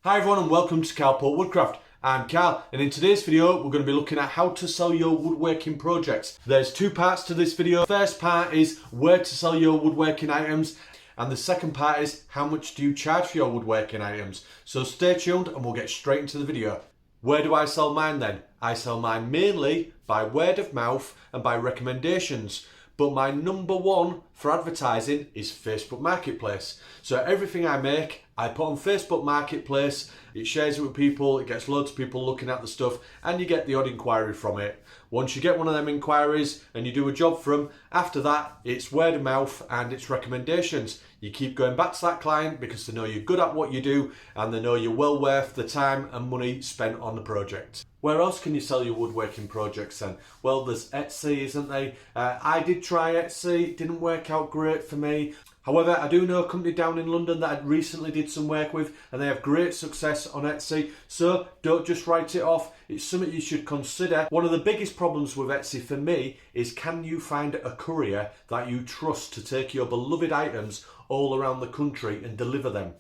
Hi everyone and welcome to Karl Woodcraft. I'm Karl and in today's video we're going to be looking at how to sell your woodworking projects. There's two parts to this video. The first part is where to sell your woodworking items and the second part is how much do you charge for your woodworking items. So stay tuned and we'll get straight into the video. Where do I sell mine then? I sell mine mainly by word of mouth and by recommendations. But my number one for advertising is Facebook Marketplace. So everything I make, I put on Facebook Marketplace, it shares it with people, it gets loads of people looking at the stuff, and you get the odd inquiry from it. Once you get one of them inquiries and you do a job for them, after that, it's word of mouth and it's recommendations. You keep going back to that client because they know you're good at what you do and they know you're well worth the time and money spent on the project. Where else can you sell your woodworking projects then? Well, there's Etsy, isn't there? I did try Etsy, it didn't work out great for me. However, I do know a company down in London that I recently did some work with and they have great success on Etsy. So don't just write it off, it's something you should consider. One of the biggest problems with Etsy for me is can you find a courier that you trust to take your beloved items all around the country and deliver them?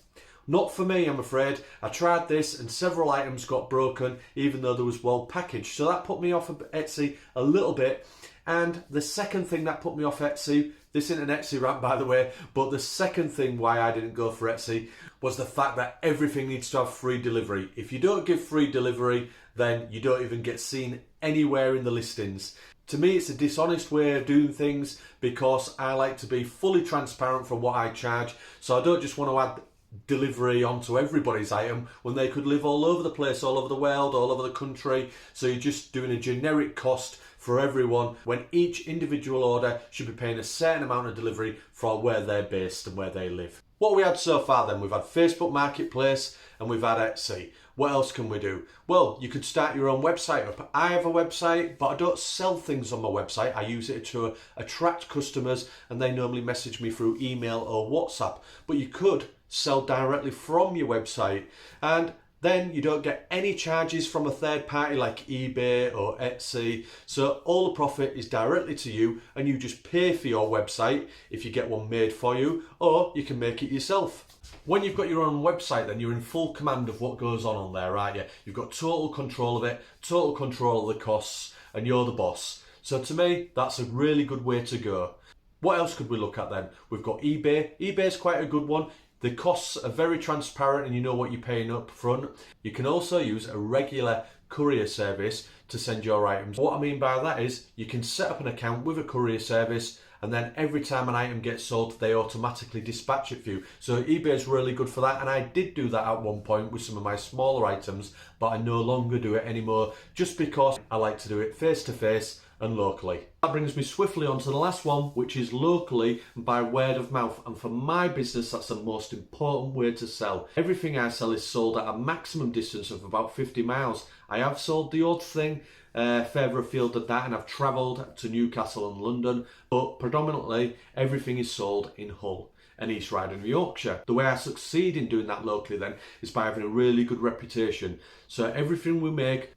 Not for me, I'm afraid. I tried this and several items got broken even though they was well packaged. So that put me off of Etsy a little bit. And the second thing that put me off Etsy, this isn't an Etsy rant by the way, but the second thing why I didn't go for Etsy was the fact that everything needs to have free delivery. If you don't give free delivery, then you don't even get seen anywhere in the listings. To me, it's a dishonest way of doing things because I like to be fully transparent for what I charge. So I don't just want to add delivery onto everybody's item when they could live all over the place, all over the world, all over the country. So you're just doing a generic cost for everyone when each individual order should be paying a certain amount of delivery for where they're based and where they live. What we had so far then, we've had Facebook Marketplace and we've had Etsy. What else can we do? Well, you could start your own website up. I have a website, but I don't sell things on my website. I use it to attract customers and they normally message me through email or WhatsApp. But you could sell directly from your website and then you don't get any charges from a third party like eBay or Etsy. So all the profit is directly to you and you just pay for your website if you get one made for you, or you can make it yourself. When you've got your own website then you're in full command of what goes on there, aren't you? You've got total control of it, total control of the costs, and you're the boss. So to me, that's a really good way to go. What else could we look at then? We've got eBay. eBay's quite a good one. The costs are very transparent and you know what you're paying up front. You can also use a regular courier service to send your items. What I mean by that is you can set up an account with a courier service and then every time an item gets sold, they automatically dispatch it for you. So eBay is really good for that. And I did do that at one point with some of my smaller items, but I no longer do it anymore just because I like to do it face to face and locally. That brings me swiftly on to the last one, which is locally and by word of mouth. And for my business, that's the most important way to sell. Everything I sell is sold at a maximum distance of about 50 miles. I have sold the odd thing further afield than that, and I've travelled to Newcastle and London, but predominantly everything is sold in Hull and East Riding of Yorkshire. The way I succeed in doing that locally then is by having a really good reputation. So everything we make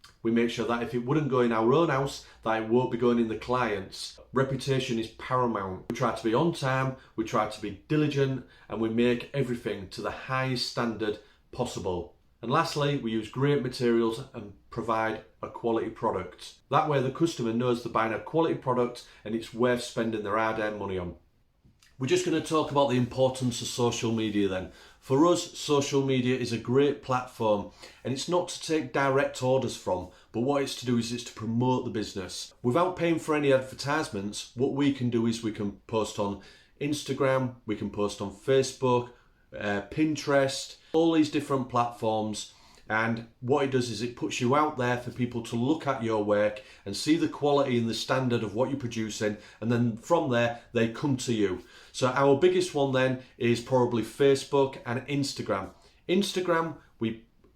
sure that if it wouldn't go in our own house, that it won't be going in the client's. Reputation is paramount. We try to be on time, we try to be diligent, and we make everything to the highest standard possible. And lastly, we use great materials and provide a quality product. That way the customer knows they're buying a quality product and it's worth spending their hard-earned money on. We're just going to talk about the importance of social media then. For us, social media is a great platform and it's not to take direct orders from, but what it's to do is it's to promote the business. Without paying for any advertisements, what we can do is we can post on Instagram, we can post on Facebook, Pinterest, all these different platforms. And what it does is it puts you out there for people to look at your work and see the quality and the standard of what you're producing, and then from there they come to you. So our biggest one then is probably Facebook and Instagram. Instagram,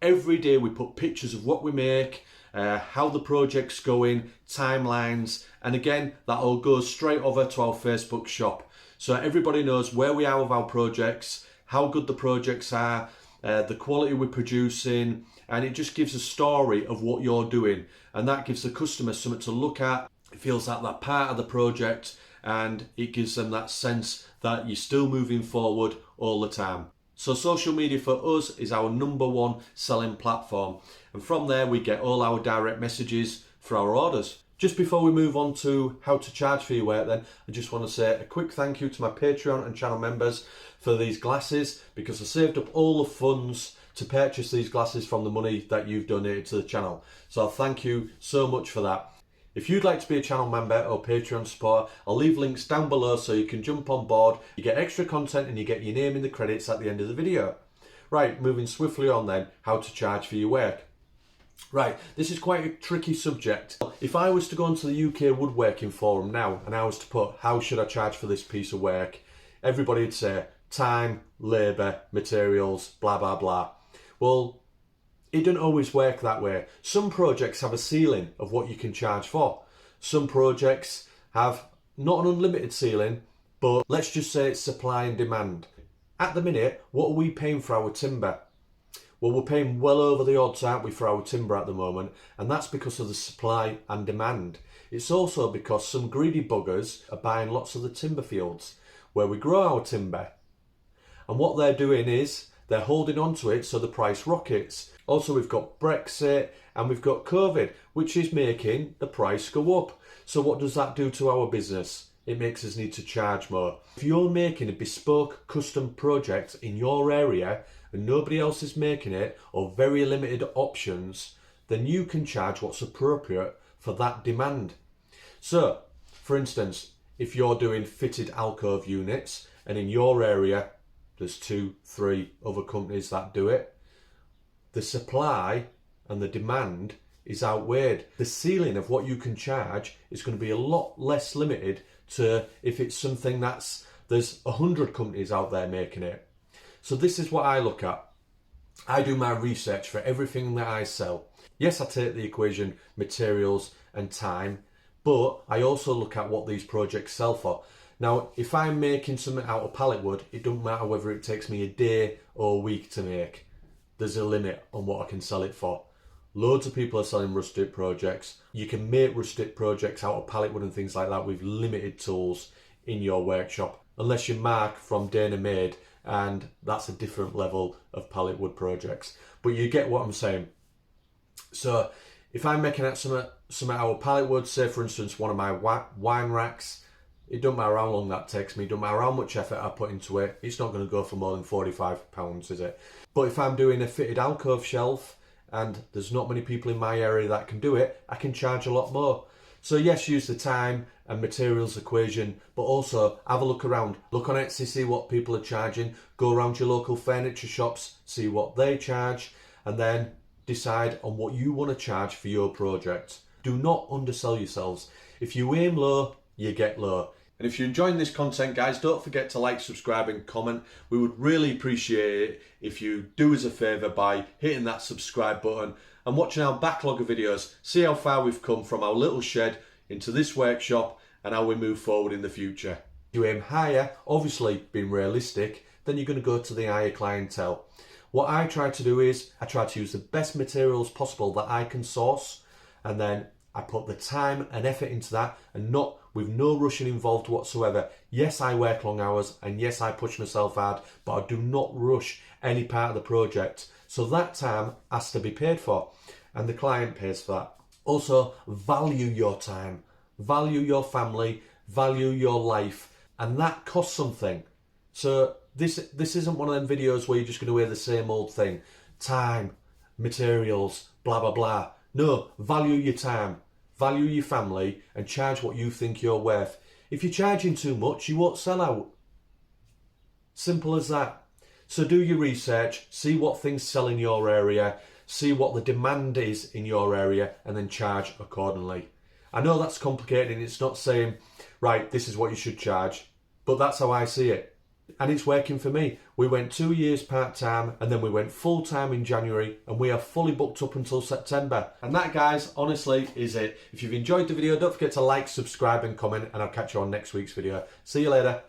every day we put pictures of what we make, how the project's going, timelines, and again that all goes straight over to our Facebook shop. So everybody knows where we are with our projects, how good the projects are, the quality we're producing, and it just gives a story of what you're doing, and that gives the customer something to look at. It feels like they're part of the project and it gives them that sense that you're still moving forward all the time. So social media for us is our #1 selling platform. And from there we get all our direct messages for our orders. Just before we move on to how to charge for your work then, I just want to say a quick thank you to my Patreon and channel members for these glasses, because I saved up all the funds to purchase these glasses from the money that you've donated to the channel. So thank you so much for that. If you'd like to be a channel member or Patreon supporter, I'll leave links down below so you can jump on board. You get extra content and you get your name in the credits at the end of the video. Right, moving swiftly on then, how to charge for your work. Right, this is quite a tricky subject. If I was to go onto the UK Woodworking Forum now and I was to put, how should I charge for this piece of work? Everybody would say, time, labour, materials, blah, blah, blah. Well, it doesn't always work that way. Some projects have a ceiling of what you can charge for. Some projects have not an unlimited ceiling, but let's just say it's supply and demand. At the minute, what are we paying for our timber? Well, we're paying well over the odds, aren't we, for our timber at the moment, and that's because of the supply and demand. It's also because some greedy buggers are buying lots of the timber fields where we grow our timber. And what they're doing is they're holding on to it so the price rockets. Also, we've got Brexit and we've got COVID, which is making the price go up. So what does that do to our business? It makes us need to charge more. If you're making a bespoke custom project in your area and nobody else is making it, or very limited options, then you can charge what's appropriate for that demand. So, for instance, if you're doing fitted alcove units and in your area there's 2, 3 other companies that do it, the supply and the demand is outweighed. The ceiling of what you can charge is going to be a lot less limited to if it's something there's 100 companies out there making it. So this is what I look at. I do my research for everything that I sell. Yes, I take the equation materials and time, but I also look at what these projects sell for. Now, if I'm making something out of pallet wood, it doesn't matter whether it takes me a day or a week to make. There's a limit on what I can sell it for. Loads of people are selling rustic projects. You can make rustic projects out of pallet wood and things like that with limited tools in your workshop, unless you're Mark from Dana Made, and that's a different level of pallet wood projects. But you get what I'm saying. So if I'm making out something out of pallet wood, say for instance one of my wine racks, it doesn't matter how long that takes me, it doesn't matter how much effort I put into it, it's not going to go for more than £45, is it? But if I'm doing a fitted alcove shelf and there's not many people in my area that can do it, I can charge a lot more. So yes, use the time and materials equation, but also have a look around. Look on Etsy, see what people are charging. Go around your local furniture shops, see what they charge, and then decide on what you want to charge for your project. Do not undersell yourselves. If you aim low, you get low. And if you're enjoying this content, guys, don't forget to like, subscribe and comment. We would really appreciate it if you do us a favour by hitting that subscribe button and watching our backlog of videos. See how far we've come from our little shed into this workshop and how we move forward in the future. If you aim higher, obviously being realistic, then you're going to go to the higher clientele. What I try to do is I try to use the best materials possible that I can source, and then I put the time and effort into that, and not with no rushing involved whatsoever. Yes, I work long hours and yes, I push myself hard, but I do not rush any part of the project. So that time has to be paid for and the client pays for that. Also, value your time, value your family, value your life, and that costs something. So this isn't one of them videos where you're just going to hear the same old thing. Time, materials, blah, blah, blah. No, value your time, value your family, and charge what you think you're worth. If you're charging too much, you won't sell out. Simple as that. So do your research, see what things sell in your area, see what the demand is in your area, and then charge accordingly. I know that's complicated and it's not saying, right, this is what you should charge, but that's how I see it. And it's working for me. We went 2 years part-time and then we went full-time in January, and we are fully booked up until September. And that, guys, honestly is it. If you've enjoyed the video, don't forget to like, subscribe and comment, and I'll catch you on next week's video. See you later.